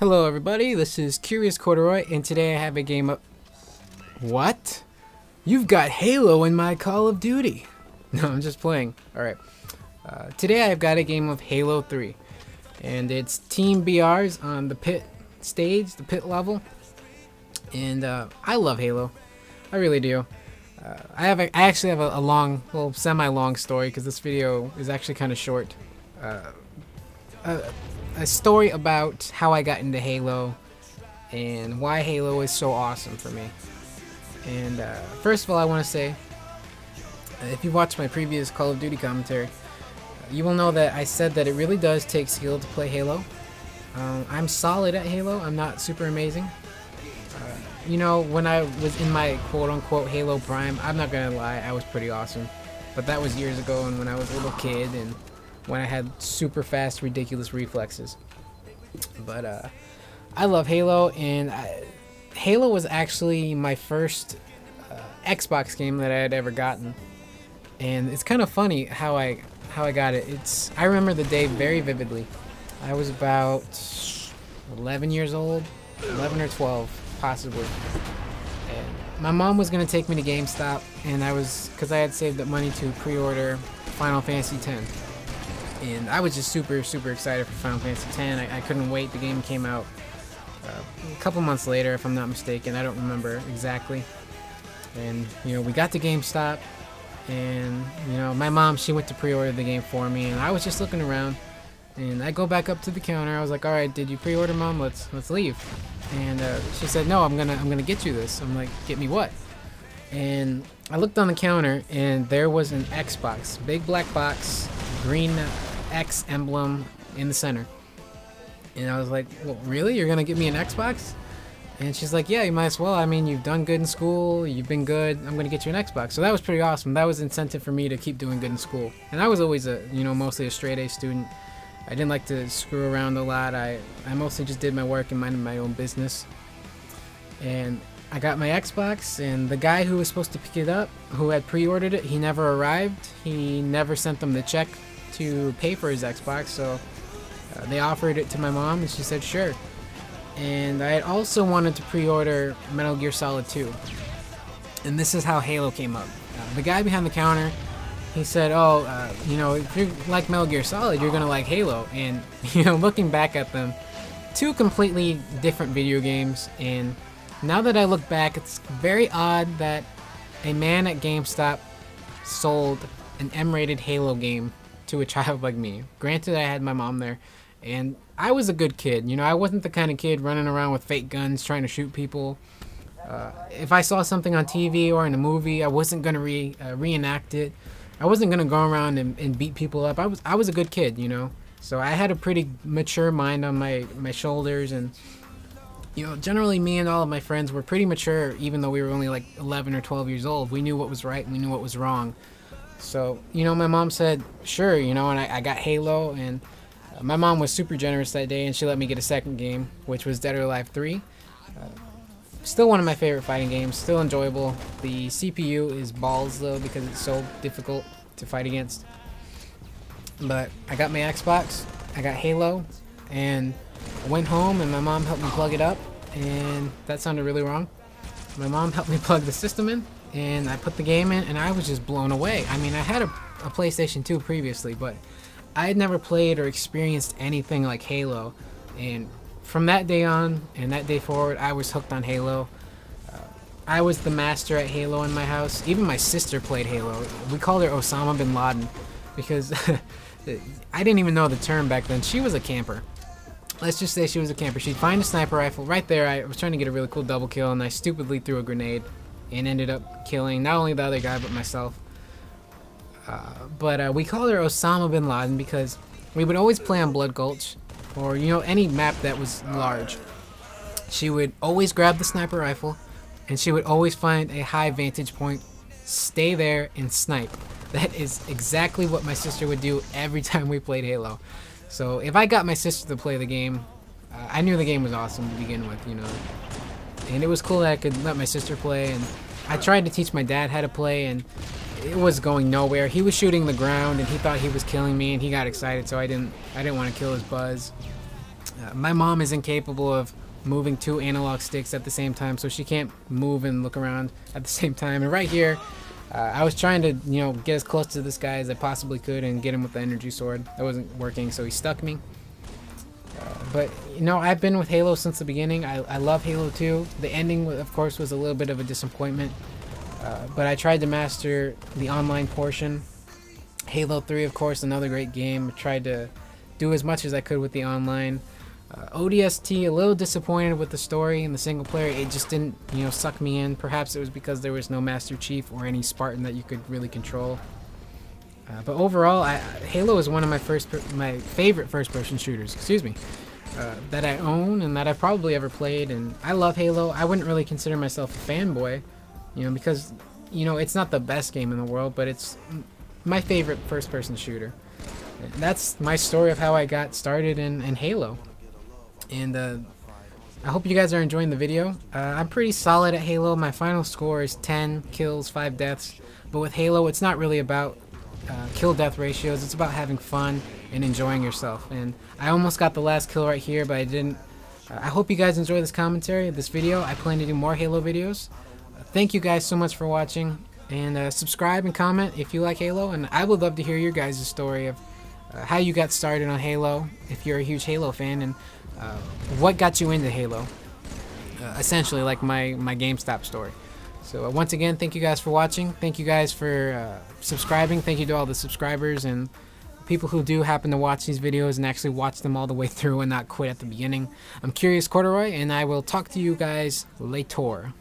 Hello everybody, this is Curious Corduroy, and today I have a game of... What? You've got Halo in my Call of Duty! No, I'm just playing. Alright. Today I've got a game of Halo 3. And it's Team BRs on the pit stage, the pit level. And I love Halo. I really do. I actually have a long, well, semi-long story, because this video is actually kind of short. A story about how I got into Halo and why Halo is so awesome for me. And first of all, I want to say, if you've watched my previous Call of Duty commentary, you will know that I said that it really does take skill to play Halo. I'm solid at Halo. I'm not super amazing. You know, when I was in my quote-unquote Halo prime, I'm not gonna lie, I was pretty awesome. But that was years ago, and when I was a little kid, and when I had super fast, ridiculous reflexes. But I love Halo, and Halo was actually my first Xbox game that I had ever gotten. And it's kind of funny how I got it. I remember the day very vividly. I was about 11 years old, 11 or 12 possibly. And my mom was gonna take me to GameStop, and because I had saved up money to pre-order Final Fantasy X. And I was just super excited for Final Fantasy X. I couldn't wait. The game came out a couple months later, if I'm not mistaken. I don't remember exactly. And you know, we got to GameStop, and you know, my mom, she went to pre-order the game for me, and I was just looking around. And I go back up to the counter. I was like, "All right, did you pre-order, Mom? Let's leave." And she said, "No, I'm gonna get you this." I'm like, "Get me what?" And I looked on the counter, and there was an Xbox, big black box, green X emblem in the center. And I was like, "Well, really? You're gonna give me an Xbox?" And she's like, "Yeah, you might as well. I mean, you've done good in school. You've been good. I'm gonna get you an Xbox." So that was pretty awesome. That was incentive for me to keep doing good in school. And I was always mostly a straight A student. I didn't like to screw around a lot. I mostly just did my work and minded my own business. And I got my Xbox, and the guy who was supposed to pick it up, who had pre-ordered it, he never arrived. He never sent them the check to pay for his Xbox, so they offered it to my mom, and she said sure. And I had also wanted to pre-order Metal Gear Solid 2. And this is how Halo came up. The guy behind the counter, he said, "Oh, you know, if you like Metal Gear Solid, you're gonna like Halo." And you know, looking back at them, two completely different video games. And now that I look back, it's very odd that a man at GameStop sold an M-rated Halo game to a child like me. Granted, I had my mom there, and I was a good kid. You know, I wasn't the kind of kid running around with fake guns trying to shoot people. If I saw something on TV or in a movie, I wasn't gonna reenact it. I wasn't gonna go around and beat people up. I was a good kid, you know. So I had a pretty mature mind on my shoulders, and you know, generally me and all of my friends were pretty mature, even though we were only like 11 or 12 years old. We knew what was right and we knew what was wrong. So, you know, my mom said, sure, you know, and I got Halo, and my mom was super generous that day, and she let me get a second game, which was Dead or Alive 3. Still one of my favorite fighting games, still enjoyable. The CPU is balls, though, because it's so difficult to fight against. But I got my Xbox, I got Halo, and I went home, and my mom helped me plug it up, and that sounded really wrong. My mom helped me plug the system in, and I put the game in, and I was just blown away. I mean, I had a PlayStation 2 previously, but I had never played or experienced anything like Halo. And from that day on, and that day forward, I was hooked on Halo. I was the master at Halo in my house. Even my sister played Halo. We called her Osama bin Laden, because I didn't even know the term back then. She was a camper. Let's just say she was a camper. She'd find a sniper rifle. Right there, I was trying to get a really cool double kill, and I stupidly threw a grenade and ended up killing not only the other guy, but myself. But we called her Osama bin Laden because we would always play on Blood Gulch, or, you know, any map that was large. She would always grab the sniper rifle, and she would always find a high vantage point, stay there, and snipe. That is exactly what my sister would do every time we played Halo. So if I got my sister to play the game, I knew the game was awesome to begin with, you know. And it was cool that I could let my sister play, and I tried to teach my dad how to play, and it was going nowhere. He was shooting the ground, and he thought he was killing me, and he got excited, so I didn't want to kill his buzz. My mom is incapable of moving 2 analog sticks at the same time, so she can't move and look around at the same time. And right here, I was trying to, get as close to this guy as I possibly could and get him with the energy sword. That wasn't working, so he stuck me. But, I've been with Halo since the beginning. I love Halo 2. The ending, of course, was a little bit of a disappointment. But I tried to master the online portion. Halo 3, of course, another great game. I tried to do as much as I could with the online. ODST, a little disappointed with the story and the single player. It just didn't, suck me in. Perhaps it was because there was no Master Chief or any Spartan that you could really control. But overall, Halo is one of my favorite first-person shooters. Excuse me. That I own and that I've probably ever played. And I love Halo. I wouldn't really consider myself a fanboy, because it's not the best game in the world, but it's my favorite first-person shooter. And that's my story of how I got started in Halo. And I hope you guys are enjoying the video. I'm pretty solid at Halo. My final score is 10 kills, 5 deaths. But with Halo, it's not really about kill-death ratios. It's about having fun and enjoying yourself. And I almost got the last kill right here, but I didn't. I hope you guys enjoy this commentary, this video. I plan to do more Halo videos. Thank you guys so much for watching. And subscribe and comment if you like Halo. And I would love to hear your guys' story of how you got started on Halo, if you're a huge Halo fan, and what got you into Halo. Essentially like my GameStop story. So once again, thank you guys for watching. Thank you guys for subscribing. Thank you to all the subscribers and people who do happen to watch these videos and actually watch them all the way through and not quit at the beginning. I'm Curious Corduroy, and I will talk to you guys later.